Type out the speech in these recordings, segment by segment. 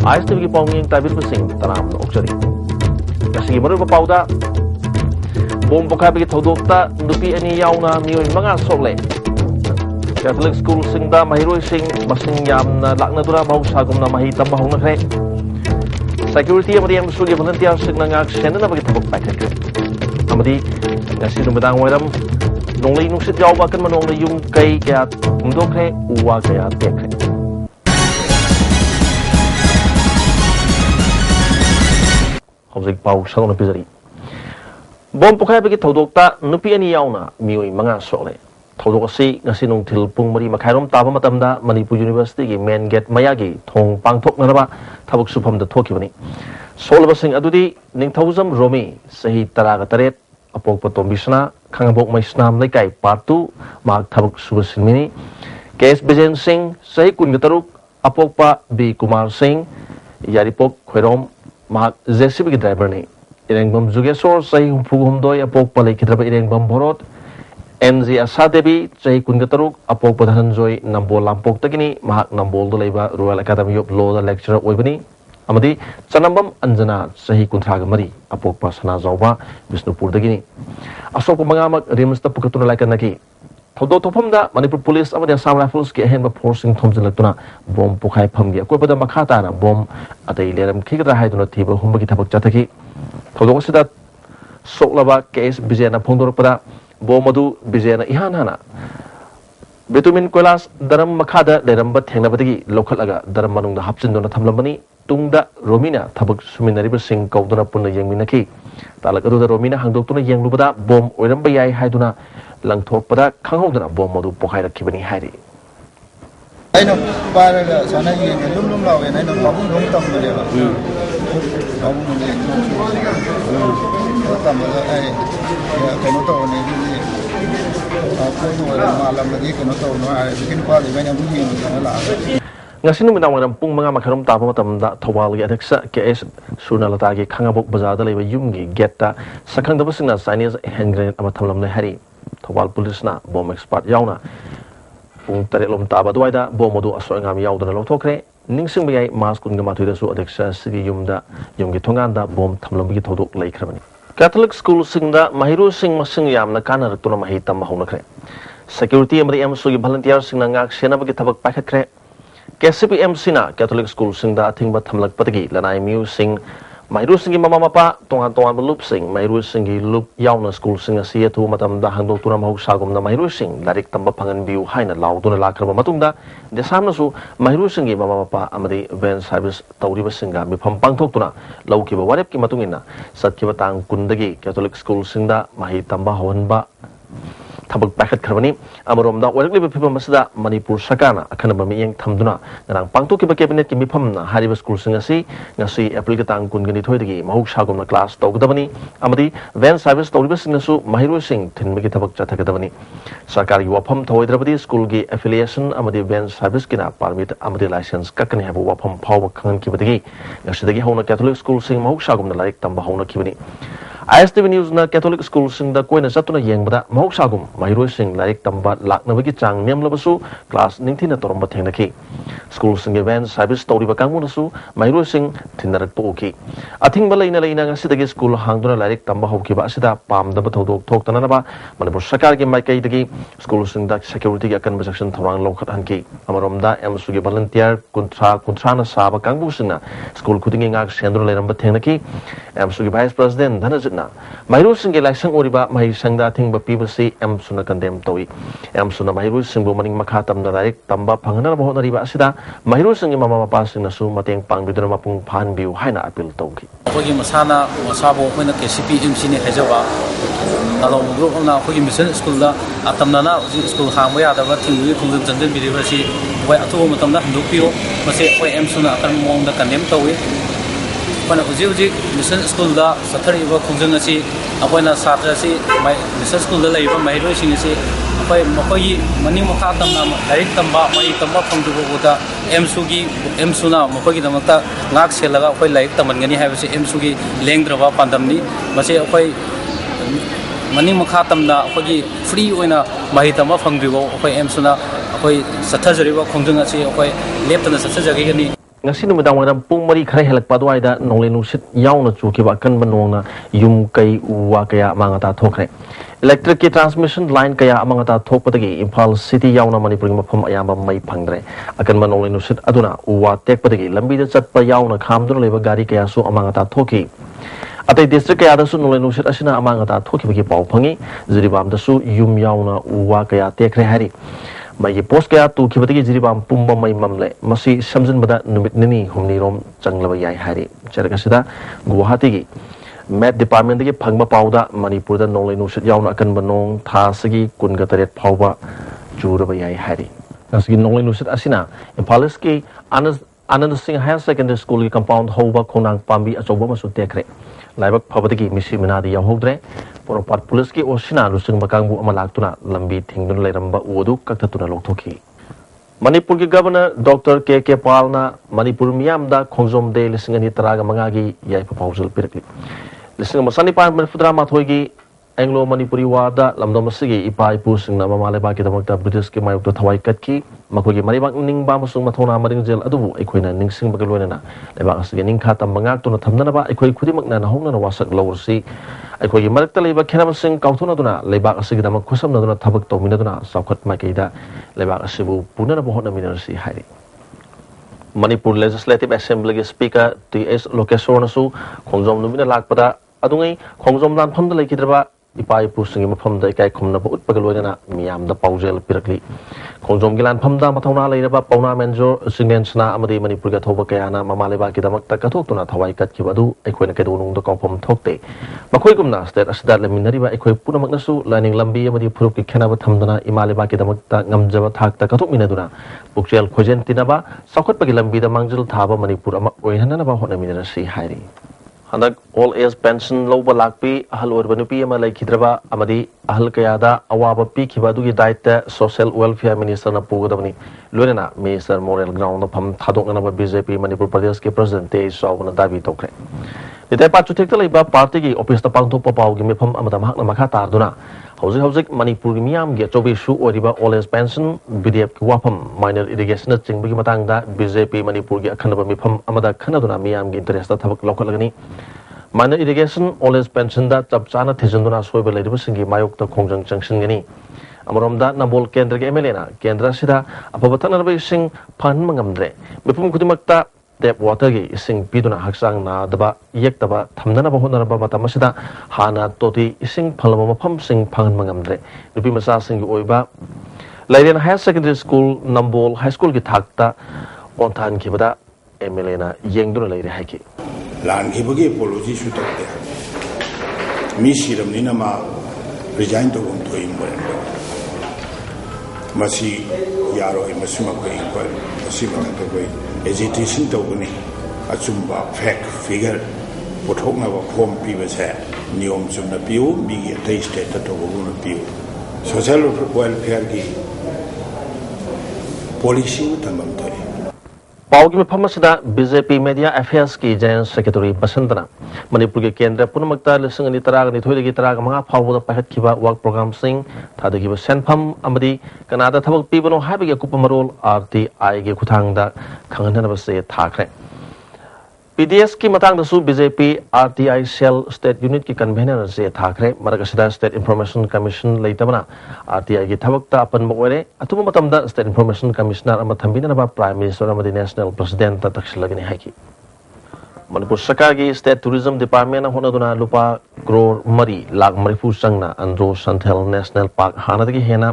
ISTV pauming tabir besing tanam oksari. Kasih menurut pauda bom pokai bagi thodokta nupi ani yauna mioi manga sokle. Catholic school singda mahiroi sing masing yamna lakna dura mau sagumna mahi tambah hongna kre. Security amadi yang sugi volunteer sing nangak sendana bagi tabuk pakai kre. Amadi ngasih numbedang wairam nonglei nungsit jauh bahkan menonglei yung kai kaya untuk kre uwa kaya tek kre. Hobsik pau sangon pizari. Bom pokai bagi thodokta nupi ani yauna mioi manga sokle. Thodok asi ngasi nung til pung mari makhairom taba matamda Manipur University gi main gate mayagi thong pangthok naraba thabuk supam da thokibani. Solba sing adudi ningthauzam romi sahi taraga taret apok patombisna khangabok mai snam lekai partu mak thabuk subasinmini KS Bijen Singh sahi kun gataruk apok pa B Kumar Singh yaripok khoirom mak JCB gi driver ni Irengbam Jugesor sahi humphugum doi apok pa lekhidraba Irengbam Borot NZ Asa Devi sahi kun gataruk apok padhanan joy nambol lampok takini mahak nambol do leiba Royal Academy of Law da lecturer oibani amadi Chanambam Anjana sahi kunthraga mari apok pa sana zawba Bisnupur dagini asok mangamak rimsta pukatuna laikanaki thodo thopamda Manipur Police amadi Assam Rifles ki ahenba forcing thomjinlatuna bom pokhai phamgi akopada makhata na bom atai leram khigra haiduna thiba humbagi thabak chathaki thodo sida soklaba case Bijayana phongdorpada bom adu Bijayana ihanhana Betumin Koilas daram makhada leramba thengnabadagi lokhalaga daram manungda hapchindona thamlambani tungda Romina thabak suminariba sing kauduna punna yengminaki talak aduda Romina hangdoktuna yenglubada bom oiramba yai haiduna langthokpada khanghoduna bom adu pokhairakibani hairi aino paraga sana ye lum lawe aino babun lum tam mereba babun ne tam ai ya kano to ne ni aku no malam lagi kano to no ai bikin kwali banyak bunyi la ngasi numinang wadam pung mga makharom tapa matamda Thawal gi adhaksa KS Surnalata gi khangabok bazada leba yumgi getta sakhangdaba singna Chinese hand grenade ama thamlamne hari Thawal police na bomb expert yauna pung taretlom taba duaida bom adu asoingam yaudana lothokre ningsing bayai mas kunga mathuida su adhaksa sigi yumgi thonganda bom thamlambi gi thodok laikhrabani Catholic school singda mahiru sing masing yamna kana tuna mahi tamba honakre security amri amsu gi volunteer singna ngak sena bagi thabak pakhakre KCPM Sina Catholic School singda ating bathamlak patagi lanai miu sing Mairu singi mama mapa tongan belup sing Mairu singi lup yauna school singa sia tu matam da hangdok tuna mahuk sagum na Mairu sing larik tamba pangan biu haina lauduna lakraba matungda desamna su Mairu singi mama mapa amadi van service tawriba singa mifam pangthok tuna laukiba warep ki matungina satkiba tang kundagi Catholic School singda mahi tamba hawanba thabak paket karbani amaromda warakli bephiba masada Manipur Sakana akhanaba miyeng thamduna nang pangtok ki cabinet ki mifamna hariba school singasi ngasi April ka tang kun gani thoidagi mahuk sagumna class tawgdabani amadi van service tawriba singnasu mahiru sing thinmagi thabak chathagadabani sarkari wafam thawidrabadi school gi affiliation amadi van service kina permit amadi license kakani habu wafam phawa khangan ki badagi ngasidagi hawna Catholic school sing mahuk sagumna laik tamba hawna kibani ISTV News na Catholic School sing da koina satuna yengbada mahuk sagum mahiroi sing laik tamba laknabagi chang nemlabasu class ningthina toromba thengnaki school sing event service tawriba kangmunasu mahiroi sing thinnarak toki athingba leina ngasidagi school hangduna laik tamba haukiba asida pamdaba thodok thoktanaba Manipur Sarkar gi maikai dagi school sing da security gi akan section thawang lokhat hanki amaromda emsu gi volunteer kuntra na saba kangbu singna school khudingi ngak sendro leramba thengnaki emsu gi vice president dhanajna Mairu sing gi laisang oriba mai sangda thingba pibasi emsu na condemn towi emsu na Mairu sing bu maning makhatam na laik tamba phangana bahot nariba asida Mairu sing gi mama mapa sing nasu mateng pangbiduna mapung phan biu haina appeal tawki Kogi masana masabo koina KCPM sini hejaba nalo group na kogi mission school da atamnana school hangba ya da thingui khungdam janjan bidibasi wai atu matamna ndupio mase koi emsu na akan mong da condemn towi Pana uji mission school da sathari ba khungjang asi apoina satra si mission school da laiba mairoi sing asi apai makoi mani makha tamna direct tamba mai tamba phangdu ko da emsu na makoi da makta ngak selaga apai laik taman gani haibasi emsu gi lengdraba pandamni mase apai mani makha tamna apai free oina mai tamba phangdu ko apai emsu na apai sathajari ba khungjang asi apai leptana sathajagi gani ngasi numidang wadam pung mari khare helak padwaida nongle nusit yauna chukiba kan banongna yum kai uwa kaya mangata thokre electric ki transmission line kaya mangata thokpadagi Imphal city yauna manipur gi mafam ayamba mai phangdre akan banongle nusit aduna uwa tekpadagi lambi da chatpa yauna khamduna leba gari kaya su amangata thoki atai district kaya da su nongle nusit asina amangata thokibagi pau phangi jiribam da su yum yauna uwa kaya tekre hari Magi post kaya tu kibati jiribam pumba mai mamle masih samjin bada numit nini humni rom changlaba yai hari charaka sida Guwahati gi Met department gi phangba pauda Manipur da nongle nusit yauna akan banong thasagi kunga taret phauba juraba yai hari nasgi nongle nusit asina Imphal ki Anand Singh Higher Secondary School gi compound hoba khonang pambi achoba masu tekre laibak phabati gi misi minadi yahodre Poropat Police ki osina lusung bakangbu amalaktuna lambi thingdun leiramba udu kaktatuna loktoki Manipur ki Governor Dr. K.K. Palna Manipur miyamda khongjom de lisingani taraga mangagi yai proposal pirakli lising masani pan manfudra mathoigi Anglo Manipuri wada lamdom sigi ipa ipu singna mamaleba ki damakta British ki mayukta thawai katki makogi maribak ning ba masung mathona maring jel adu aikoina ningsing bagalwena leba asigi ning khata mangaktuna thamnana ba aikoi khudimakna na hongna wasak lawrsi aikoi marakta leba khenam sing kauthuna duna leba asigi damak khusam duna thabak tawmina duna saukhat makeida leba asibu punana bohona minarsi hari Manipur Legislative Assembly ki Speaker T.S. Lokeshwar nasu khongjom numina lakpada adungai khongjom dan phamda leikidraba ipai pusingi mafamda ikai khumna ba utpagalwena miyamda paujel pirakli khongjom gilan phamda mathona leiraba pauna menjo sinensna amadi Manipur ga thoba kayana mamaleba ki damakta kathoktuna thawai katkibadu aikoina kedunung da kongphom thokte makoi gumna state asida leminariba aikoi punamaknasu learning lambi amadi phuruk ki khenaba thamdana imaleba ki damakta ngamjaba thakta kathokminaduna pukjel khojentinaba saukhatpagi lambi da mangjil thaba Manipur ama oihanana ba honaminarasi hairi Handak all age pension loba lakpi ahal urbanupi ama laikhidraba amadi ahal kayada awaba pi khibadugi daita social welfare minister na pugadabani loinana minister moral ground pham thadokna ba BJP Manipur Pradesh ke president te sawna dabi tokre Dite pa chutekta leiba party gi office ta pangthokpa pawgi mifam amada mahakna makha tarduna hauzik Manipur gi miyam gi chobi shu oriba all age pension BDF ki wafam minor irrigation chingbi matangda BJP Manipur gi akhanaba mifam amada khanaduna miyam gi interest ta thabak lokhalagani minor irrigation all age pension da chapchana thijunduna soiba leiba singi mayok ta khongjang changshin gani amromda nambol kendra gi MLA na kendra sida apabatana ba sing phan mangamdre mifum khudimakta tap water gi ising piduna haksang na daba yektaba thamdana ba honaraba matamasida hana toti ising phalama mafam sing phangan mangamdre nupi masa sing gi oiba Laiden Higher Secondary School Nambol High School gi thakta onthan ki bada MLA na yengduna leire haiki lan ki bagi apology su takte mi siram ni na ma resign to gum to im bolen masi yaro i masuma ko in ko masi ma to ko agitation to ni achumba fact figure pothok na ba khom pi ba se niyom chum na piu mi gi taste ta to go na piu social welfare gi policy tamam to Paugi Pamasida BJP Media Affairs ki General Secretary Basantana Manipur ki Kendra Punamakta lising ni taraga ni thoide ki taraga mga phawda pahat kiba work program sing thada kiba senpham amadi kanada thabak pibano habi ki kupamarol RTI ki khuthangda khanganana base thakre PDS ki matang da su BJP RTI Cell State Unit ki convener se thakre Maragasida State Information Commission leitabana RTI ki thabakta apan moire atuma matamda State Information Commissioner ama thambina ba Prime Minister amadi National President ta takshilagani haiki Manipur Sarkar ki State Tourism Department na honaduna lupa crore mari lakh marifu sangna Andro Santhel National Park hanadagi hena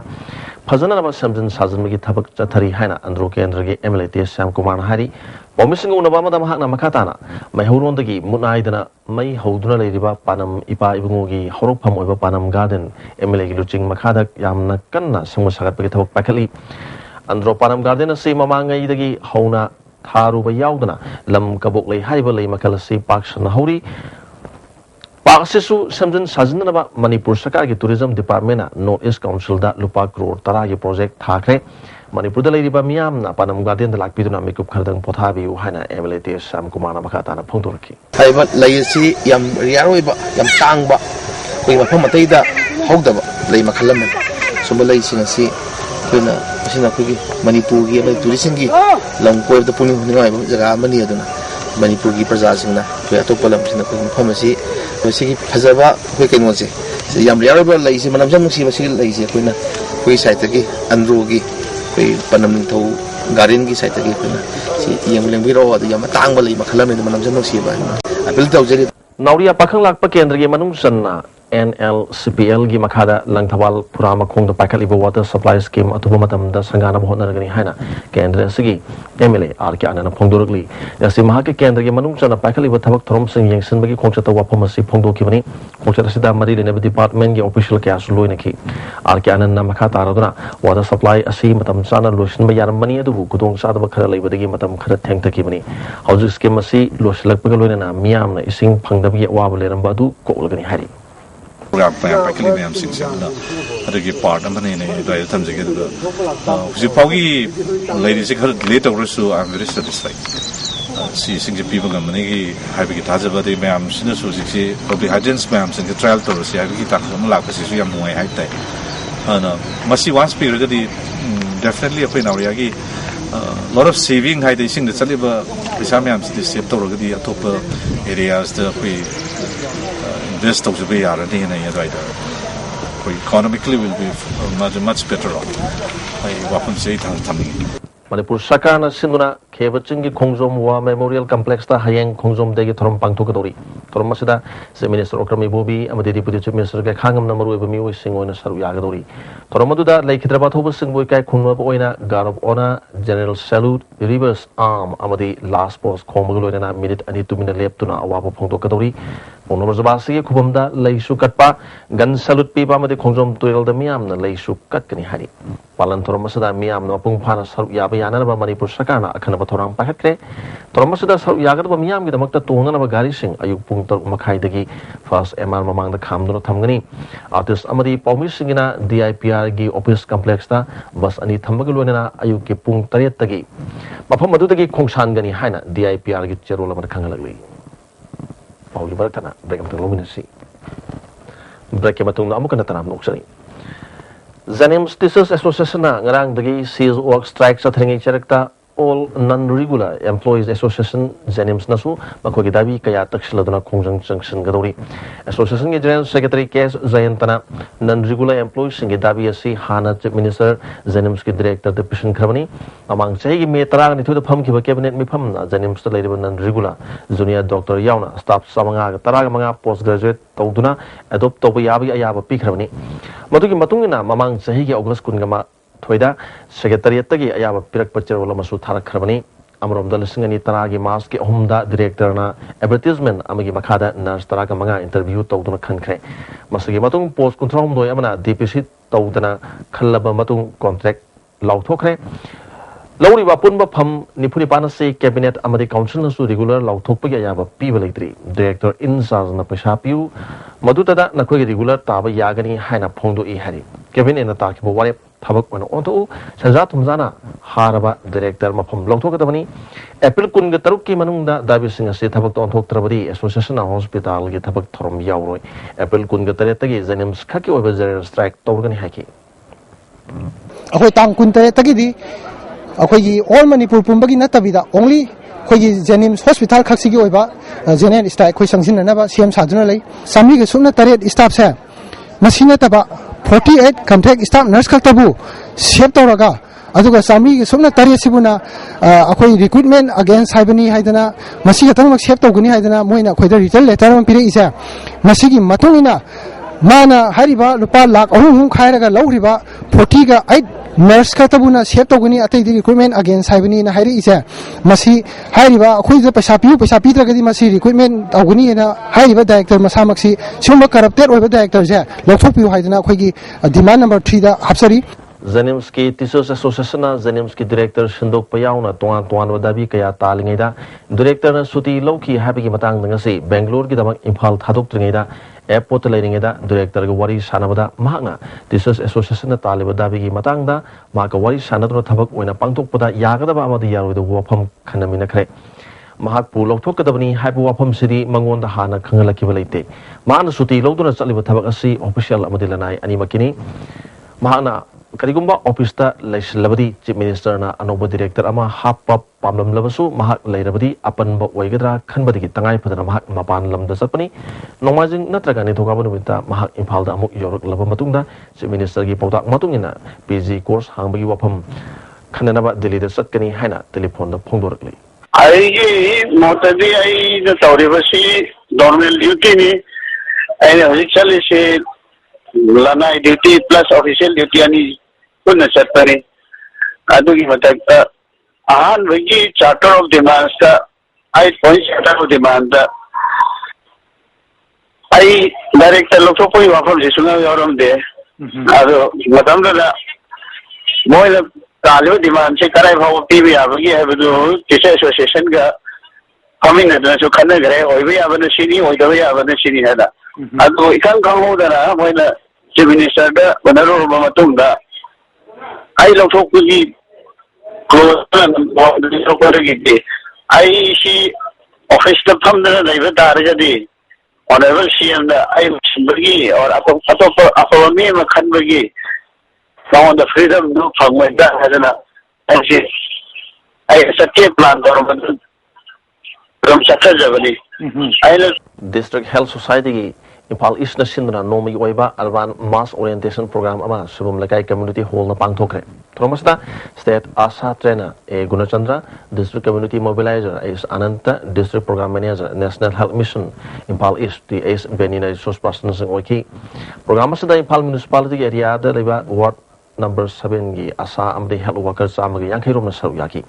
phajana ba samjin sajin gi thabak chathari haina Andro Kendra gi MLA T Syam Kumar Hari Pomising unaba madam hakna makatana mai horondagi munaidana mai hoduna leiriba panam ipa ibungogi horopham oiba panam garden MLA gi luching makhadak yamna kanna sangmasagat pagi thabak pakhali Andro panam garden ase mamangai dagi hauna tharu ba yaudana lam kabok lei haiba lei makalasi paksana hori Paksisu samjin sajinna ba Manipur Sarkar gi Tourism Department North East Council da lupa crore tara gi project thakre Manipur da leiriba miyam na panam garden da lakpiduna mikup khardang pothabi haina MLA T Syam Kumar na makatana phongtorki haiba leisi yam riaroi ba yam tangba koi mafam matai da hogdaba lei makhalam sumba leisi ngasi kuna masina ko gi Manipur gi mai tourism gi lam ko da puning ngai ba jaga mani aduna Manipur gi praja singna ko atop lam sina ko famasi ko sigi phajaba ko kengo se yam riya ba lai se manam jam si ba si lai se ko na ko site gi anru gi ko panam thau garin gi site gi ko na si yam leng bi ro da yam tang ba lai makhalam ne manam jam si ba apil tau jeri Nauria Pakang Lak Pakendra gi manung sanna NLCPL gi makhada Langthawal Purama Khong da Paikaliba Water Supply Scheme atuba matam da sangana bhonaragani haina kendra sigi MLA RK Anana Phongdoragli yasi mahake kendra gi manung sanna Paikaliba thabak thorom sing yengsin bagi khongchata wapam asi phongdokibani khongchata sida mari lene department gi official kya suloina ki RK Anana makha taraduna water supply asi matam sana lotion ba yaramani adu gudong sadaba khara leibadagi matam khara thengtakibani hauju scheme asi loslak pagaloina na miyam na ising phangdabgi waba leramba adu kolagani hari program Paikali Mayam Singh Siamna adagi part amane ne dai thamjege da hujipaugi ladies khar late oversu I am very satisfied see singje people gamane gi haibigi thajaba de mayam sina su si public hygiene mayam sing trial to si haibigi tak samla ka si su yam muai hai tai ana masi once period di definitely apoi nauria gi lot of saving hai de sing de chaliba pisa mayam si save to ro gi atop areas the this to be are in a right economically will be much better off I wapun say thamni Manipur Sakana Sinduna Kevachingi Khongzom Wa Memorial Complex ta Hayeng Khongzom degi thorom pangthokadori thorom masida se Minister Okrami Bobi amadi Deputy Chief Minister ga khangam namaru eba miwi singoina saru yagadori thorom aduda Laikhidraba thoba singboy kai khunwa oina Guard of Honor General Salute Reverse Arm amadi Last Post khomagaloina minute ani 2 minute leptuna awaba phongtokadori Pongnomor Zabasi Kubamda Leisu Katpa Gan Salute Pipa amadi Khongzom Tuel da miyamna Leisu Katkani hari Palan thorom masida miyamna pung phana saru yaba yana ba Manipur Sakana akhana ba thorang pakhatkre thorom masida saru yagar ba miyam gi damakta tongna ba gari sing ayuk pung tor makhai dagi first MR mamang da khamduna thamgani artist amadi Paumi Singina DIPR gi office complex ta bus ani thambagulona ayuk ki pung 3 tagi mafam adu tagi khongsan gani haina DIPR gi cherola ba khangalagli Pauli baratana break matang luminasi break matang amu kana tanam nuksani Zanems Teachers Association na ngarang dagi seize work strike sa thringi charakta all non-regular employees association Zanems nasu makogi dabi kaya takshladuna khongjang junction gadori association ge general secretary K.S. Jayantana non-regular employees singe dabi asi hana chief minister Zanems ki director de pishin khrabani amang chahi gi me tarang ni thuda pham ki ba cabinet mi pham na Zanems ta leiba non-regular junior doctor yauna staff samanga ga taraga manga postgraduate tawduna adopt to yabi ayaba pi khrabani madugi matungina mamang chahi gi august kungama thoida secretariat tagi ayaba pirak pacherola masu tharak khrabani amrom dal singani taragi mas ki ahumda director na advertisement amagi makhada nurse taraga manga interview tawduna khankhre masagi matung post kunthrom doi amana DPC tawdana khallaba matung contract lauthokre Lauri ba punba pham nipuni panase cabinet amadi council na su regular lauthokpa ya ba piba leitri director in charge na paisa piu madutada na khoi regular taba yagani haina phongdo I hari cabinet na ta ki bo wale thabak on onto sanja thumjana haraba director mafam lauthokadabani April kun ga taruk ki manungda dabi singa se thabak to onthok trabadi association hospital gi thabak thorom yauroi April kun ga tare tagi Zanems khaki oba general strike tawgani haki akoi tang kun tare tagi di akoi all Manipur pumbagi natabida only khoi Zanems hospital khaksigi oiba general strike khoi sangsin na ba CM saduna lei sami ge sumna tare staff sa masina taba 48 contract staff nurse khaktabu save tawraga aduga sami ge sumna tare sibuna akoi recruitment against haibani haidana masi ga tangmak save tawgani haidana moina khoi da result letter am pire isa masigi matungina mana hariba lupa lakh ahum khairaga lauriba 40 ga 8 nurse khatabuna save tawgani atai di recruitment against haibani na hairi isa masi hariba khoi da paisa pi tragadi masi recruitment tawgani na hariba director masamaksi sumba corrupted oiba director ja lokthokpiu haidana khoi gi demand number 3 da hapsari Zanems ki Teachers Association na Zanems ki director Shindok Payauna tuan wadabi kaya talingai da director na suti lauki happy ki matang ngasi Bangalore ki damak Imphal thadok tringai da airport leiringai da director ga wari sanabada mahanga Teachers Association na taliba dabi ki matang da maka wari sanadro thabak oina pangtok pada yagadaba amadi yaroi da wafam khanamina khre mahak pu lokthokadabani haibu wafam sidi mangonda hana khangalaki balaite mahana suti loduna chaliba thabak asi official amadi lanai ani makini mahana Karigumba office ta Labadi, Chief Minister na Anoba Director Ama Hapa Pamlam Lavasu, Mahak Lairabadi, Apan Wagadra, Kanbadi, Tangai Padana Mahak Mapan Lam the Sapani, Nomazing Natragani Togabanu Winta, Mahak Impalda Amuk York Lavamatunda, Chief Minister Gipotak Matungina, PG course, Hangbagi Wapam, Kananaba Delhi the Satkani Hana, telephone the Pongorkli. I Motadi, the Taurivasi, normal duty, and officially Lana duty plus official duty ani pun setpare. Adu ki matak ahan wigi charter of demands ta 8 points charter of demand ta. I director lokto koi wafam jisuna yoram de. Adu matam da moi la talu demand se karai bhav TV avagi hai bedu teacher association ga coming na so khana gare oi bhi avana sini oi da bhi avana sini hai da. Adu ikan kamu dara moi la Chief Minister da benaru matung da ai lokto kuji close na lokto gite ai si office da tham da lai da ra jadi honorable CM da ai bagi or apa me ma khan bagi now the freedom no phangwai da hadana ai satya plan dor ban ram sakha jabali ai District Health Society Impal East na Sindra Nomi Oiba Alban Mass Orientation Program Ama Subum Lakai Community Hall na Pangtokre. Tromasta State Asa Trainer A Gunachandra, District Community Mobilizer is Ananta, District Program Manager, National Health Mission, Impal East, the Ace Benina Resource Persons in Oiki. Program Masada Impal Municipality Area, the Liba Ward number 7 Gi Asa Amdi Health Workers Amagi Yankirum Saruyaki.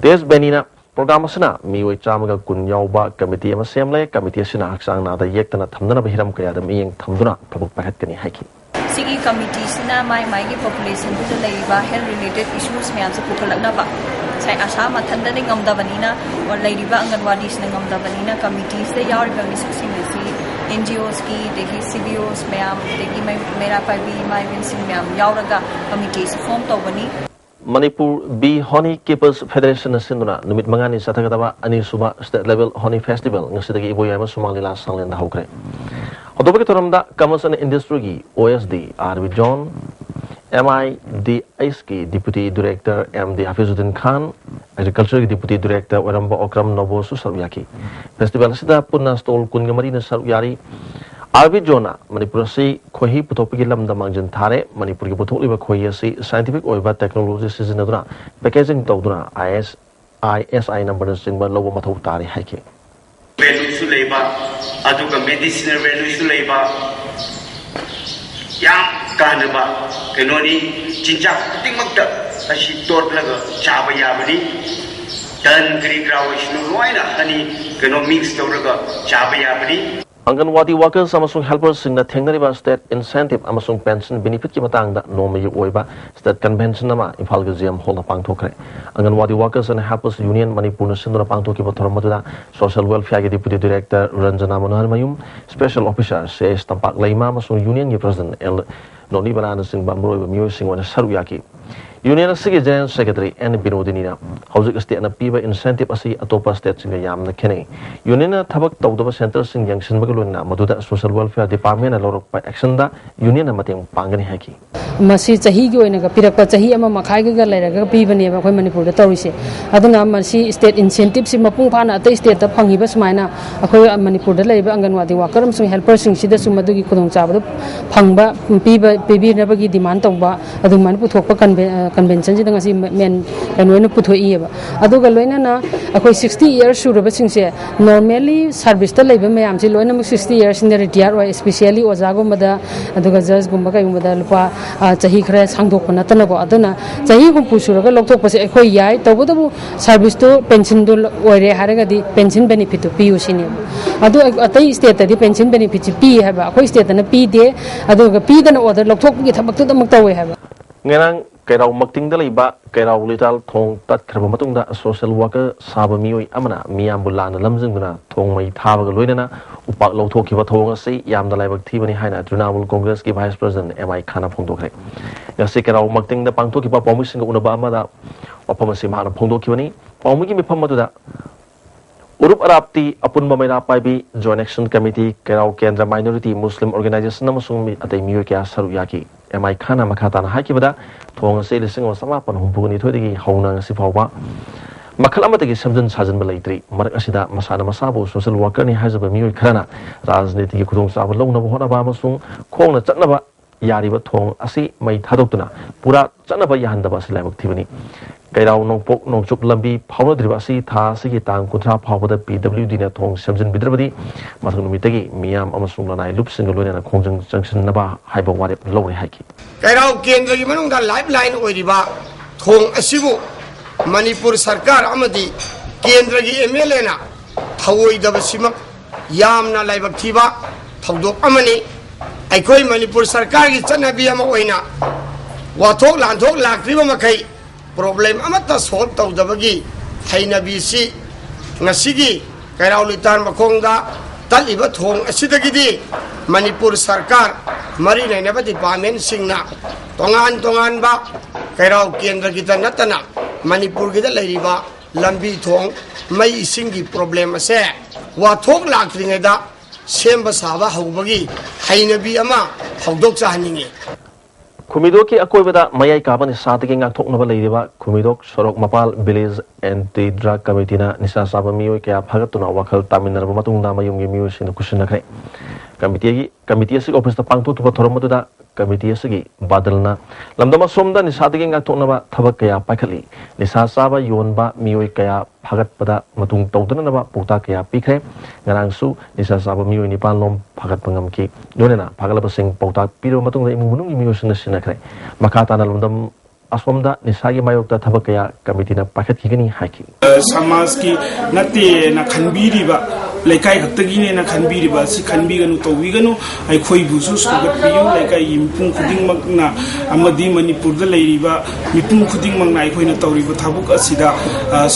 There's Benina. Program asana miwai chamaga kunyauba committee ama semle committee asina haksang na da yektana thamdana bihiram kaya da miyeng thamduna prabuk pahat kani haiki sigi committee sina mai gi population du leiba health related issues me amsa pukhalakna ba sai asa mathanda ni ngamda banina or leiba anganwadi sina ngamda banina committees de yaur bang si NGOs ki dekhi CBOs me am dekhi mera pai bi mai vincin me am yauraga committees form to bani Manipur B Honey Keepers Federation na sinduna numit mangani sa tagataba ani suba state level honey festival ng sidagi iboyama sumanglila sanglen da hawkre. Hodoba kitoramda Commerce and Industry gi OSD RB John MIDIS ki Deputy Director MD Hafizuddin Khan Agriculture ki Deputy Director Waramba Okram Nobo Susaruyaki. Festival sida punna stall kun ngamari na saruyari RB Jona Manipur si khohi putopi lam damang jan thare Manipur ki putok liba khohi si scientific oiba technology sizinaduna packaging tawduna ISI number singba lobo mathau tare haike value su leiba aduga medicinal value su leiba ya kanaba kenoni jinjak tingmakta asi tot laga chaba yabani dan kri grawishnu loina hani keno mix tawraga chaba yabani Anganwadi workers amasung helpers sing na thengnariba state incentive amasung pension benefit ki matangda nomi oiba state convention nama Imphal ga GM hall na pangthokre. Anganwadi workers and helpers union Manipur na sinduna pangthoki pathoramatuda social welfare ki deputy director Ranjana Manohar Mayum special officer CS Tampak Laima amasung union ki president El Noni Banana sing bamroi myo sing wana saruyaki. Union Sigi General Secretary N. Binodinina, Housing State na Piba incentive asi atopa state singa yam na kene. Union na tabak tawdaba center sing yang sin magalun na maduda social welfare department na lorok pa action da union na mating pangani haki. Masi chahi gi oina ga pirakpa chahi ama makhai ga lairaga pibani ba khoi Manipur da tawise aduna masi state incentive si mapung phana ata state da phangi ba smaina akhoi Manipur da laiba anganwadi worker amsung helper sing sida sumadu gi khudong chaba phangba pibi na ba gi demand tawba adu man puthokpa convention ji ngasi men kanwena puthoi ba aduga loina na akhoi 60 years suraba singse normally service ta laiba mayam ji loina 60 years in retire or especially ojago mada aduga judge gumba kai mada lupa chahi khara sangdok na tana ko aduna chahi gum pusuraga lokthok pase akhoi yai tawbodabu service to pension do oire haraga di pension benefit to piu sine adu atai state di pension benefit pi haba akhoi state na pi de aduga pi dana order lokthok gi thabak to damak tawe haba ngerang kairau makting da leiba kairau lital thong tat khraba matungda social worker saba mioi amana miyam bulana lamjinguna thong mai thabaga loinana upak lawthokiba thong ase yamda laibak thibani haina Trinamool Congress ki Vice President MI Khana phongdokre ngasi kairau makting da pangthokiba pawmising unaba amada wapamasi mahana phongdokibani pawmigi mifam maduda Urup Arapti apun Bamaira Paibi Joint Action Committee Kairau Kendra Minority Muslim Organization namasung atai mioi kya saruyaki MI Khana Makhatana Hakibada, Tong say the single Samapan Humpuni Twitty, Hona Sipawa. Makalamati Samson Sajan Belatri, Marakashida, Masana Masabo, social worker, ni has a Miu Krana, Raz Niti Kudung Savalona, Honabama, Kona Chanaba, Yariba Tong, Asi, my Tadotuna, Pura, Chanaba Yandaba Slam activity. Kairao no pok no chup lambi power dribasi tha sigi tang kuntra power the PWD na thong samjin bidrabadi mathung mitagi miyam amasung lanai lup single na khongjang junction naba haiba ware lore haiki kairao kendra gi manung da lifeline oiriba thong asibu manipur sarkar amadi kendra gi MLA na thawoi daba simak yamna laibak thiba thawdok amani aikoi manipur sarkar gi chanabi ama oina wathok lanthok lakriba makai problem amata solve tawdabagi hainabi si ngasigi kairao litan makongda taliba thong asidagidi manipur sarkar mari nainaba department singna tongan ba kairao kendra kita natana manipur gida lairiba lambi thong mai singi problem ase wa thok lakringeda semba saba hawbagi hainabi ama hawdok chahaningi Kumidok ki akoy bada mayay kaban isatagi ngak thok na balay diba Kumidok Sorok Mapal Village Anti-Drug Committee na nisa saba miyoy kaya pagatuna wakal tamin na matung na mayong miyoy sinukusin na kare. Committee sig office na pangto tupa thoromatu da Committee sigi badal na lamdama somda nisatagi ngak thok na ba thabak kaya pakali nisa saba yon ba miyoy kaya pagat pada matung tawdana na ba pukta kaya pikre ngarang su nisa saba miyoy ni panlom pagat pangamki nuna na pagalabasing pukta piro matung na imungunong miyoy sinakre makata na lamdam aswamda nisagi mayok ta thabak kaya committee na paket kigani haki समाज की नते ना खनबीरी बा लेकाई खतगी ने ना खनबीरी बा सि खनबीगनु तौवीगनु आई खोई बुसु सुगतपियु लेकाई मिपुं खुदिंग मकना अमदी Manipur the लेरिबा मिपुं खुदिंग मकना आई खोइना तौरिबा थाबुक असिदा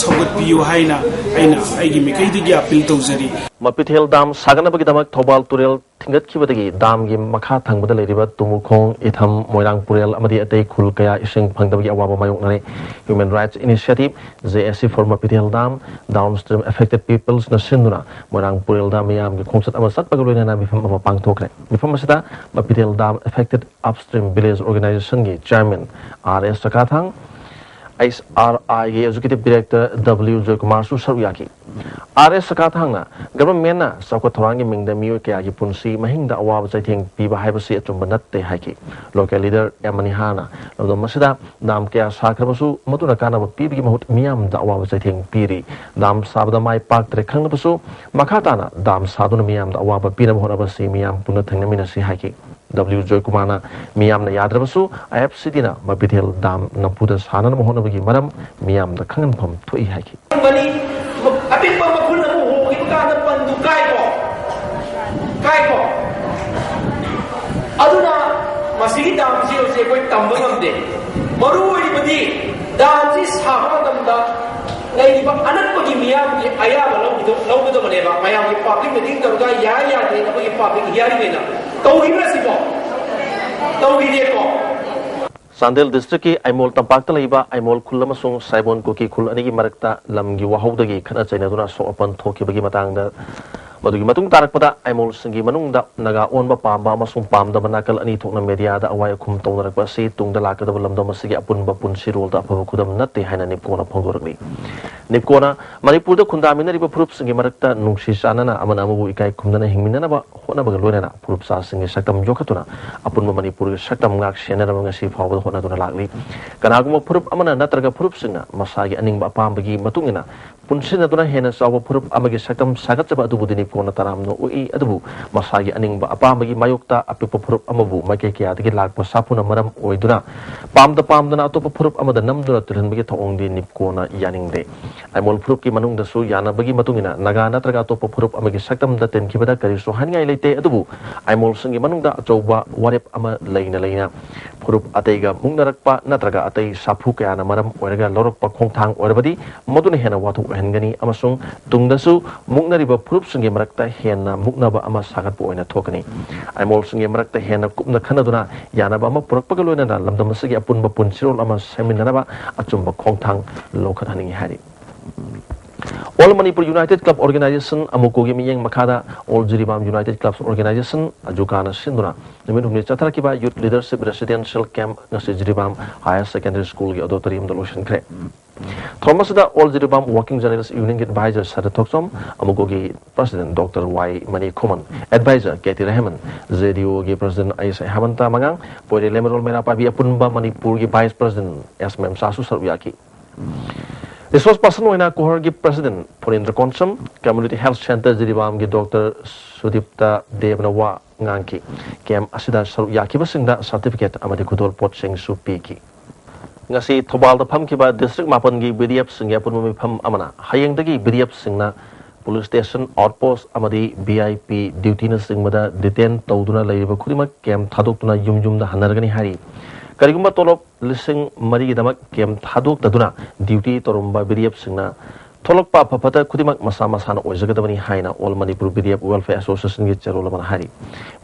सौगतपियु हाइना आइना आइगी मिकैदिगी appeal तौजरी Mapithel dam saganabagi damak Thobal Turel Tingat Kibadagi dam gi makha thangbada leiriba Tumukong Itham Moirang Purel amadi atei khul kaya ising phangdabagi awaba mayok nare Human Rights Initiative JSC for Mapithel dam downstream affected peoples na sinduna Moirang Purel dam yam gi khomsat amasat pagaloina na mifam ama pangthokre mifam asita Mapithel dam affected upstream village organization gi chairman RS Sakathang SRI Executive Director W. Joykumar Saruyaki. RS Sakathang na government na Sakwa Thorangi Mingda Miyo Kaya Punsi Mahinda Awab Zaiting Piba Hibasi at Tumbanate Haki. Local leader Emanihana. Lado Masida Dam Kaya Sakrabasu Matunakana Pibi Mahut Miam da Awab Zaiting Piri. Dam Sabda Mai Park Trekangabasu Makatana Dam Saduna Miam da Awab Pina Horabasi Miam Punatangamina Si Haki. W. Joykumana Miam na Yadrabasu IFCD na Mapithel Dam Napuda Sanan Mohonabagi Madam Miam the Kangan Pum to Ihaki. Ating pamagul na buho, ito ka ng pandu, kaya ko. Ado na, masigit ang siyo siya ko'y tambang ang din. Maruwi ba di, dahil si sama tamda, na ibang anak pag-imiyam, ayaw, law ko ito maneba, mayang ipapik na din, taruga, yaya din, kapag ipapik, hiyari na. Tawin na si po. Tawin niya po. Sandel district ki Aimol tampak talaiba Aimol kulamasung Saibon Kuki kul anigi marakta lamgi wahaudagi khana chaina duna so apan thoki bagi matangda madugi matung tarak pada Aimol singi manung da naga onba pamba amasung pamda manakal ani thokna media da awai khum tongnarak ba si tungda lakada lamda masigi apun ba pun sirol da apha khudam natte haina nipkona phongorni nipkona manipur da khundamina riba phurup singi marakta nungsi sanana amana amu ikai khumdana hingminana ba hona baga loina phurup sa singi sakam jokhatuna apun ba manipur sakam ngak senara ngasi phawba hona duna lakli kanaguma phurup amana natraga phurup singna masagi aning ba pambagi matungina punsina duna hena sawa phurup amagi sakam sagatba adu budini kona taramno ui adu masagi aning ba apambagi mayukta apipa phurup amabu make kya digi lakpa sapuna maram oiduna pamdana atopa phurup amada namduna tirhanbagi thongdi nipkona yaningde Aimol phurup ki manung da su yana bagi matungina naga natraga atopa phurup amagi sakam da ten kibada kari so hangai leite adu Aimol singi manung da achouba warep ama leina phurup ateiga mungnarakpa natraga atei sapu kaya na maram oiraga lorokpa khongthang oirabadi maduna hena watu hengani amasung tungdasu mungnariba phurup singi marakta hena muknaba ama sagatpu oina thokani Aimol singi marakta hena kupna khanaduna yanaba ama purakpaga loina na lamdam sigi apun bapun sirol ama seminaraba achumba khongthang lokhat haningi hari All Manipur United Club Organization amukogi miyeng makada All Jiribam United Clubs Organization ajukana sinduna namin humni chathara kiba Youth Leadership Residential Camp ngasi Jiribam Higher Secondary School gi auditorium dalushin kre Thomas da All Jiribam Working Journalists Union Advisor Sadatoksom amukogi President Dr. Y Mani Kuman Advisor Katie Rahman ZDO gi President Aisa Hamanta Mangang Poi Lemerol Merapabi Apunba Manipur gi Vice President SMM Sasu Saruyaki Resource person wena kohor gi President Purindra Konsam Community Health Center Jiribam gi Dr. Sudipta Devnawa ngangki kem asida Saruyaki basingda certificate amadi kudol pot sing supiki ngasi Thobal da pham kiba district mapan gi BDF singya punmi pham amana hayeng dagi BDF singna police station outpost amadi BIP duty na singmada detain tawduna leiba khurimak kem thadokuna yum da hanargani hari Karigumba tolop lising mari damak kem thadok taduna duty torumba BDF singna tolok pa papata kudimak masa-masa na oizagadabani haina All Manipur BDF Welfare Association gi charolaman hari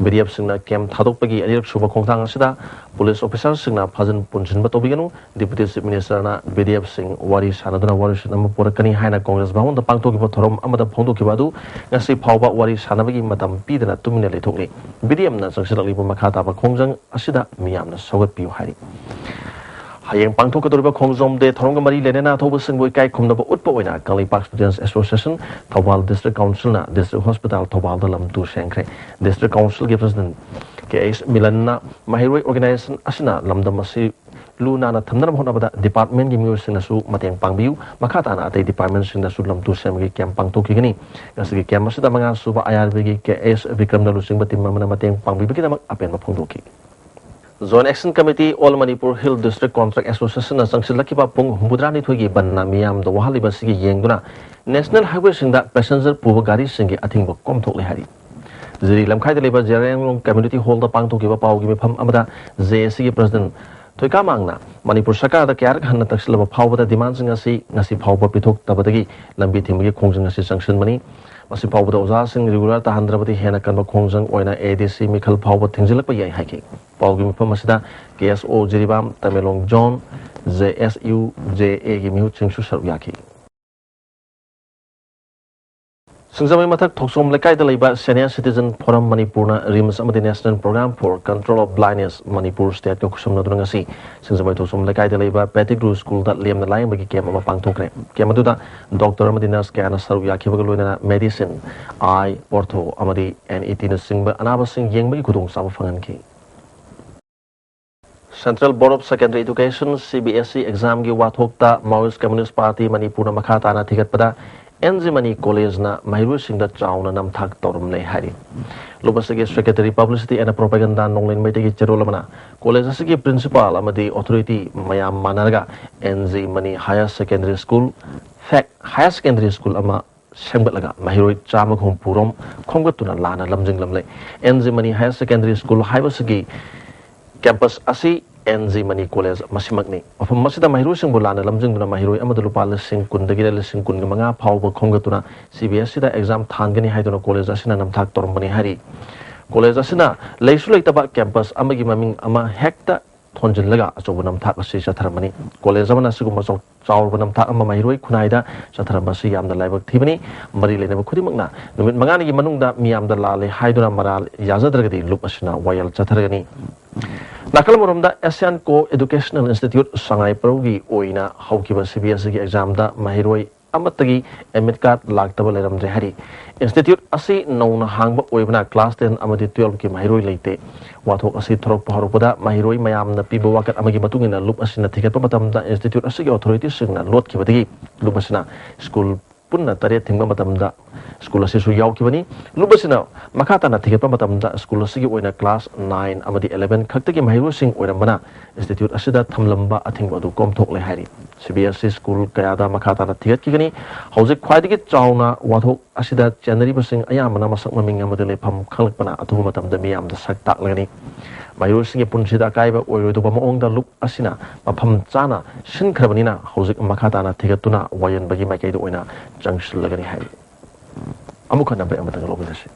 BDF singna kem thadok pagi adirak suba khongthang asida police officer singna phajan punjin ba tobiganu deputy chief minister na BDF sing wari sanaduna wari sanam porakani haina congress bawon da pangtoki ba thorom amada phongdoki badu ngasi phawba wari sanabagi matam pidana tumina lethokni BDF na sangsilakli ba makhata ba khongjang asida miyamna sogat piu hari Hayang pangtok kadoriba khongjom de thorong mari lenena thobu singboi kai khumnaba utpa oina Kali Park Students Association Thobal District Council na District Hospital Thobal da lam tu shengkre District Council gi President KS Milanna Mahiroi Organization asina lamdam asi luna na thamnam honabada department gi music na su mateng pangbiu makata na atei department sing da su lam tu sem gi kem pangtok gi gani ngasigi kem asida manga suba IRB gi KS Vikram Dalu sing batim mana mateng pangbiu gi damak apen ma phongdoki Zone Action Committee All Manipur Hill District Contract Association na sangsilaki pa pung humbudrani thogi banna miyam da wahali ba sigi yengduna National Highway singda passenger puba gari singi athingba komthok le hari Ziri lamkhai da leba Jereng Community Hall da pangthoki ba pawgi mifam amada JSC President Thoika mangna Manipur Sarkar da kyar hanna taksilaba phawba da demand singa si ngasi phawba pithok tabadagi lambi thimgi khongjang ngasi sangsin mani masi phawba da oza sing regular ta handrabati hena kanba khongjang oina ADC Mikhal phawba thingzilakpa yai haiki Paugi mifam asida KSO Jiribam Tamelong John JSU JA gi mihu chingsu saruyaki Singzamai mathak thoksom lekai da leiba Senior Citizen Forum Manipur na RIMS amadi National Program for Control of Blindness Manipur State ko kusum na durangasi Singzamai thoksom lekai da leiba Patrick Rue School da lem na laing bagi kem ama pangthokre kem adu da Dr. amadi nurse ke ana saruyaki baga loina medicine eye ortho amadi NET na singba anaba sing yeng bagi kudung saba fangan ki Central Board of Secondary Education CBSE exam gi wathokta Maoist Communist Party Manipur na makhata na thigat pada NG Mani College na Mahiru Singda Chauna Namthak Torum Le Hari. Lubasagi Secretary Publicity and Propaganda Nonglen Metegi Cherolamana. College Asigi Principal Amadi Authority Mayam Manarga NG Mani Higher Secondary School Fact Higher Secondary School Ama Sembalaga Mahiru Chamakong Purom Kongatuna Lana Lamjing Lamle NG Mani Higher Secondary School Haibasagi Campus Asi NG Mani College Masimagni. Of Masida Mahiru Sing Bulana Lamjing Duna Mahiru Amadulupal Sing Kundagila Sing Kungamanga Pau Kongatuna CBSE da exam Tangani Haiduna College Asina Namthak Tormani Hari. College Asina Leisulitaba Campus Amagi Maming Ama Hecta Tonjin Laga Asobunam Tak Asisha Taramani. College Amana Sigumaso Chaurbanam Tak Ama Mahiru Kunaida Sataramasi Yam the Live Tivani Marile Kurimagna. Numit Mangani Manunda Miam the Lale Haiduna Maral Yazadragadi Lupasina Wayal Chataragani. Nakalamurumda ASEAN Co-Educational Institute Shanghai Progi Oina Haukiba CBSE exam da Mahiroi Amatagi Emit card Laktaba Leram Jehari Institute Asi Nona Hangba Oibna Class 10 Amadi 12 ki Mahiroi Leite Watok Asi Torok Paharupada Mahiroi Mayam na Pibo Wakat Amagi Matungina Lup Asina Tiket Pamatam da Institute Asi Authority Singna Lot Kibati Lup Asina School Punna Tariat Tingba Matam da School Asisu Yaw Kibani Lubasina Makata na Tiket Pamatam da School Asigi Oina Class 9 Amadi 11 Kaktagi Mahiru Sing Oirambana Institute Asida Thamlamba Athingba Du Komthok Le Hari CBSE School Kayada Makata na Tiket Kigani Hauzik Khwaidigi Chauna Wathok Asida January Basing Ayamana Masak Maming Amadi Lepam Khalakpana Atu Matam da Miyam da Sak Tak Lani Mahiru Sing Punsida Kaiba Oirodu Bamaong da Lup Asina Mapam Chana Shin Krabanina Hauzik Makata na Tiket Tuna Wayan Bagi Maikaidu Oina Junction Lagani Hari Amuka Nabe Amatang Lobinasi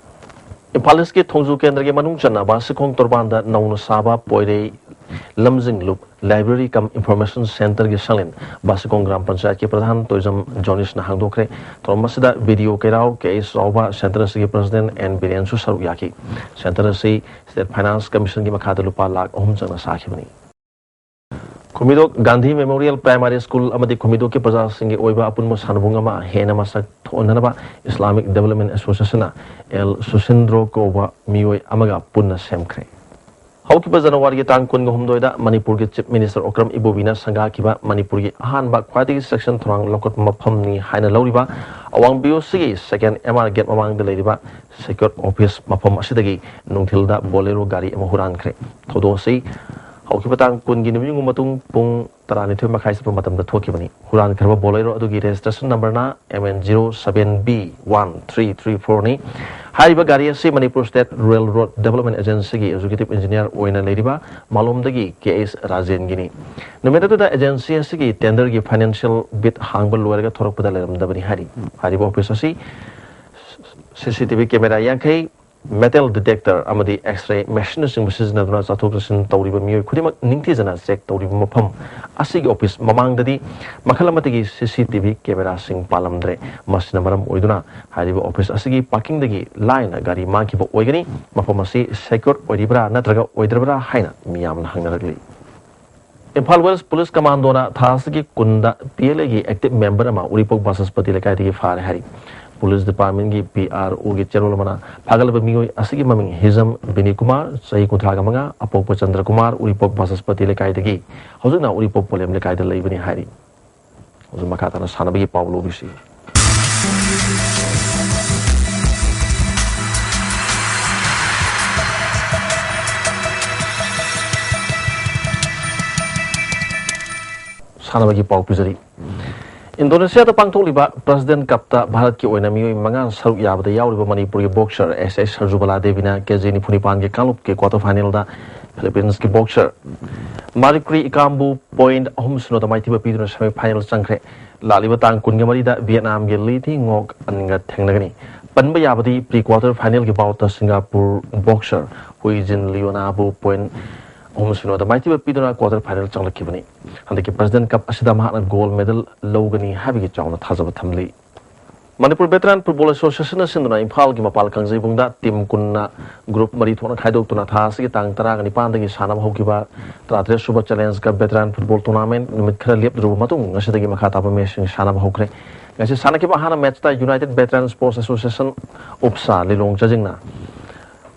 Impaliski Tongzu Kendra Manung Chana Basikong Torbanda Nauna Saba Poire Lamjing Loop Library Cum Information Center ki Salin Basikong Gram Panchayat ki Pradhan Toizam Jonis na hangdokre Masida video kerau case Rauba Center si President and Birensu Saruyaki Center si State Finance Commission ki Makada Lupa Lak Omjang na Sakibani Kumido Gandhi Memorial Primary School amadi Kumido ke Praja Singh Oiba Apun Mo Sanbunga ma Hena Masak Thonanaba Islamic Development Association El Susindro Koba Mioi Amaga Punna Semkre Haukiba January tang kun humdoida Manipur ke Chief Minister Okram Ibobina Sangha kiba Manipur ki ahanba khwadi section thrang lokot mafam ni haina loriba awang BOC second MR gate mamang de leriba secure office mafam asidagi nungthilda bolero gari amahuran kre thodosi Haukiba tang kun gi niming matung pung tarani thoi makhai sa matam da thokibani huran kharba bolero adugi registration number na MN07B1334 ni Haiba gari asi Manipur State Railroad Development Agency ki executive engineer oina leriba malum dagi KS Rajen gini numeta tu da agency asi ki tender ki financial bit hangbal loerga thorok pada leram dabani hari office asi CCTV camera yang kai metal detector amadi x-ray machine sing business na duna sathok sin tawriba mioi khudimak ningthi jana check tawriba mafam asigi office mamang dadi makhalamati CCTV camera sing palamdre masina maram oiduna hariba office asigi parking dagi line gari maki bo oigani mafam asi secure oidibra natraga oidrabra haina miyamna hangnaragli Imphal West Police Commando na thasigi kunda PLA gi active member ama Uripok Basaspati lekai digi fare hari Police Department ki PRO ki Cherol mana Pagal Bamioi Asigi Maming Hizam Bini Kumar Sahi Kunthaga Manga Apok Chandra Kumar Uripok Basaspati lekai dagi Hozuna Uripok Polem lekai da laibani hari Hozun makata na sana bagi Paulo bisi sana bagi Paulo Pizari Indonesia to pangtholiba President Kapta Bharat ki oina mioi mangan saruk yabada yauriba Manipur ki boxer SS Harjubala Devina Kejini Punipan ki Kalup ki quarter final da Philippines ki boxer Marikri Ikambu point ahum suno da maitiba piduna semi final changkre laliba tang kunga marida Vietnam ki Liti Ngok anga thengnagani panba yabadi pre quarter final ki bauta Singapore boxer Huijin Leonabu point Omsuno da maitiba piduna quarter final changlakibani handaki President Cup asida mahana gold medal logani habigi chawna thajaba thamli Manipur Veteran Football Association sinduna Imphal gi mapal kangjai bungda team kunna group mari thona khaidok tuna thasi tang tara gani pandagi sanam hokiba tratre suba challenge ka veteran football tournament nimit khara lep dru matung ngasidagi makhata ba mesing sanam hokre ngasi sanakiba hana match ta United Veteran Sports Association upsa lilong chajingna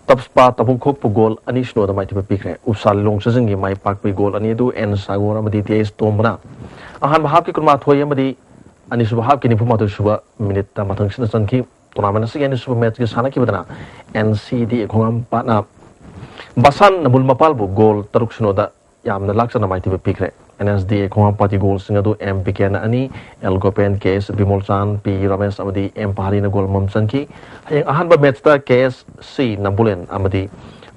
Tapspa tapung khok pu goal ani sno da mai tiba pikre upsal long chajingi mai pak pi goal ani du en sagora madi ts tombna ahan bahap ki kurma thoye madi ani suba hap ki ni phuma to suba minute ta mathang sina sanki tournament se ani suba match ki sana ki badana NCD khongam pa na basan nabul mapal bu goal taruk sno da yamna laksana mai tiba pikre NSD khongam pati goal singa du MPK na ani Elgopen case Bimol Chan P Ramesh amadi M Pahari na goal mamsan ki hayang ahan ba match ta case C Nambulen amadi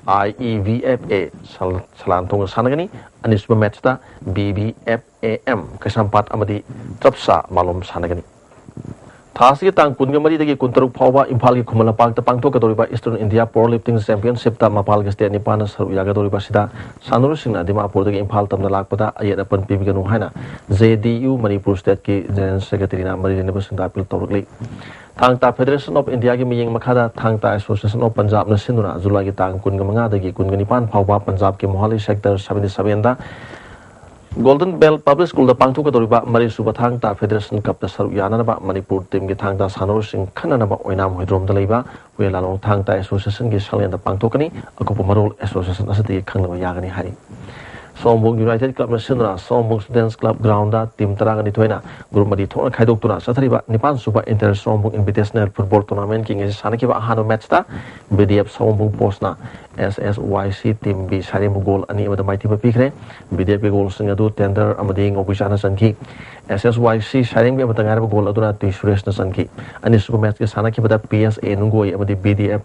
IEVFA salantong sanagani ani suba match ta BBFAM kasampat amadi Trapsa malum sanagani Thasi tang kunga mari dagi kuntaruk phawba Imphal ki khumala pak ta pangthok ka doriba Eastern India Powerlifting Championship ta mapal ga state nipana saru yaga doriba sida sanuru singna Dimapur dagi Imphal tamna lakpada ayat apan pibga nu haina JDU Manipur State ki General Secretary na mari ne basunda apil tawrukli Thangta Federation of India ki miyeng makhada Thangta Association of Punjab na sinuna July ki tang kunga manga dagi kunga nipan phawba Punjab ki Mohali sector 77 da Golden Bell Public School da pangthok ka doriba mari suba Thangta Federation Cup da saru yana ba Manipur team ki Thangta sanur sing khana ba oinam hoidrom da leiba welalong Thangta Association ki salian da pangthokani akupa marol association asati khangna yagani hari Sombong United Club na sinra Sombong Students Club ground da team tarangani thoina group mari thona khaidok tuna sathariba nipan suba inter Sombong Invitational Football Tournament ki ngesi sanaki ba ahano match ta BDF Sombong Post na SSYC team bi sari mu goal ani amada maiti ba pikre BDF ke goal singa du tender amadi ngobisana sanki SSYC sari bi amada ngar ba goal aduna ti Suresh na sanki ani suba match ke sanaki ba da PSA nungoi amadi BDF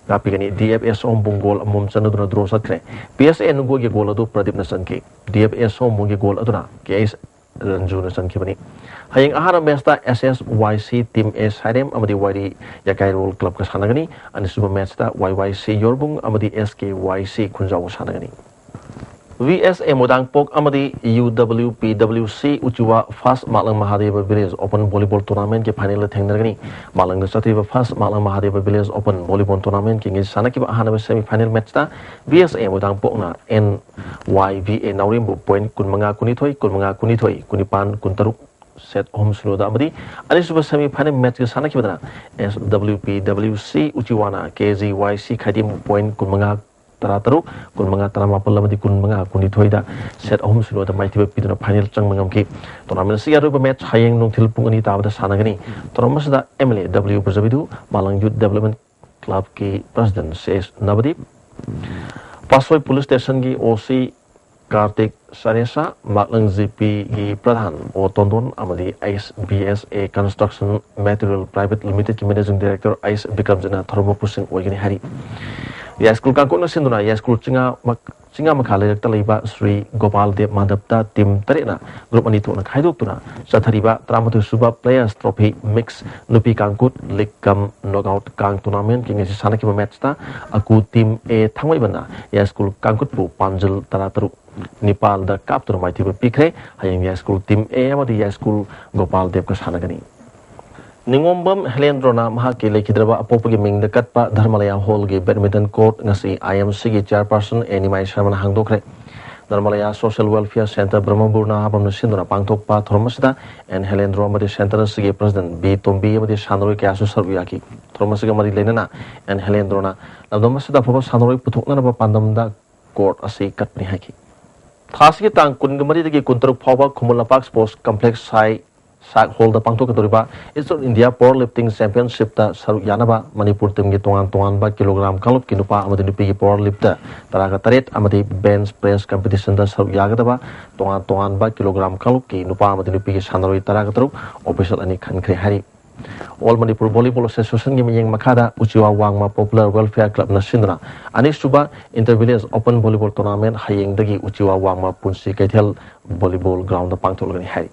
Tapi kani DFS Sombong goal amum chanu duna draw sakre PSA nungo ge goal adu Pradip na sanki DFS Sombong ge goal aduna KS Ranju na sanki bani hayang ahara match SSYC team S Harem amadi YD Yakai Roll Club ka sanagani ani suba match ta YYC Yorbung amadi SKYC Kunjaw sanagani VSA Modang Pok Amadi UWPWC Uchiwa Fast Malang Mahadeva Village Open Volleyball Tournament ke final Thengnagani Malang Sativa Fast Malang Mahadeva Village Open Volleyball Tournament ke Sanaki Bahana semi final match ta VSA Modang Pok na NYVA Naurimbu point Kunmanga Kunithoi Kunipan Kuntaruk set home sloda amadi ani suba semi final match ke Sanaki Badana SWPWC Uchiwana KZYC Khadim point Kunmanga Tarataruk kun mga taramapal lamadi kun mga kunithoi da set ahum sulo da maitiba piduna final chang mangam ki tournament si aru match hayeng nung thilpung ani tabada sanagani tournament da MLA W Prajabidu Malang Youth Development Club ki president says Navadip Pasoi police station ki OC Kartik Saresa Maklang GP ki pradhan o tondon amadi ISBSA Construction Material Private Limited ki managing director Ais Bikram Jana Tharmo Pusing Wagini Hari Ya school kangkut na sinduna ya school cinga makhala talaiba Sri Gopal Dev Madhapta tim tarena grup ani to na khaidok tuna sathariba 32 suba players trophy mix nupi kangkut league kam knockout kang tournament ki ngasi sanaki match ta aku tim A thangwai bana ya school kangkut pu panjal tarataru Nepal da kap tur mai tiba pikre hayang ya school tim A amadi ya school Gopal Dev ka sanagani Ningombam Helendrona Mahaki Lekidraba Apopagi Ming the Katpa Dharmalaya Hall Gi Badminton Court Ngasi IMC Gi Chairperson Enimai Sharman Hangdokre Dharmalaya Social Welfare Center Brahmaburna Habam Sinduna Pangtokpa Thormasida and Helendro Madi Center Sigi President B Tombi Madi Shanori Kasu Saruyaki Thormasiga Madi Lenana and Helendrona Ladomasida Papa Sanori Putukna Pandamda Court Asi Katni Haki Thasiki Tang Kungamari Kuntruk Pava Kumulapak Sports Complex Sai Sak hold the Pangtok Doriba is India Powerlifting Championship ta Saruk Yanaba Manipur tim gi tongan ba kilogram kalup kinupa amadi nupi powerlifter taraga taret amadi bench press competition da Saruk Yagadaba tongan ba kilogram kalup ki nupa amadi nupi sanaroi taraga taruk official ani khankre hari All Manipur Volleyball Association gi miyeng makada Uchiwa Wangma Popular Welfare Club na sindra ani suba Intervillage Open Volleyball Tournament hayeng dagi Uchiwa Wangma Punsi Kaithel Volleyball Ground da pangtol gani hari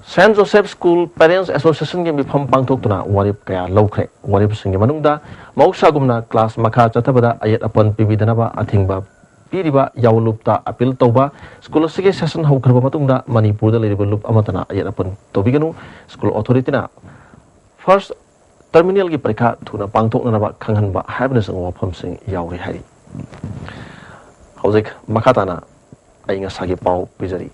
St. Joseph School Parents Association game bifam pangtok tuna warip kaya lawkre warip singi manungda mausa gumna class makha chatabada ayat apan pibidanaba athingba piriba yawlupta appeal tauba school sige session haukrba matungda Manipur da leriba lup amatana ayat apan tobiganu school authority na first terminal gi parikha thuna pangtok na ba khanghanba habna sang wafam sing yawri hari hauzik makhatana ainga sagi pau pijari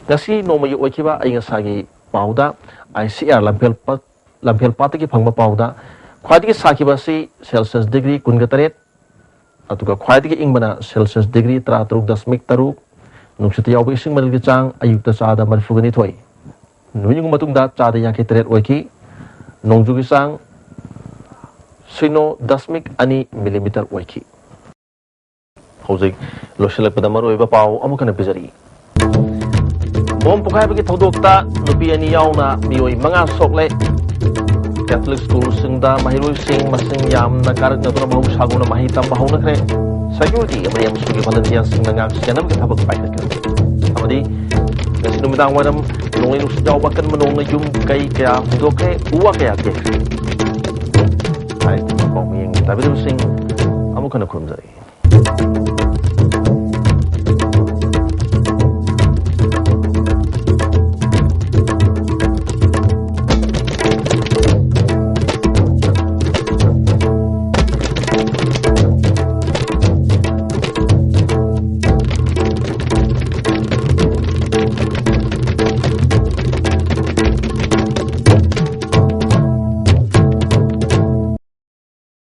Ngasi nomai oikiba ainga sagi pauda ICR lampel pataki phangba pauda khwadi sakiba si Celsius degree kungataret atuga khwadi ingbana Celsius degree 33.3 nungsuti yaw ising malgi chang ayukta chada marfugani thoi nuing matungda chada yakhe tret oiki nongjugi sang sino 0.2 millimeter oiki hojik loselak padamar oiba pau amukana bijari Bom pukai bagi thodokta nupi ani yauna mioi manga sokle Catholic school singda mahiroi sing masing yam na karak na tuna mahu saguna mahitam mahu na kre security amri am sugi volunteer sing na ngak sianam ke thabak pai kre amadi kasi numitang wadam nungin usjaw bakan menung na yum kai kaya hudokre uwa kaya ke hai bom yang tapi sing amukana kurumzari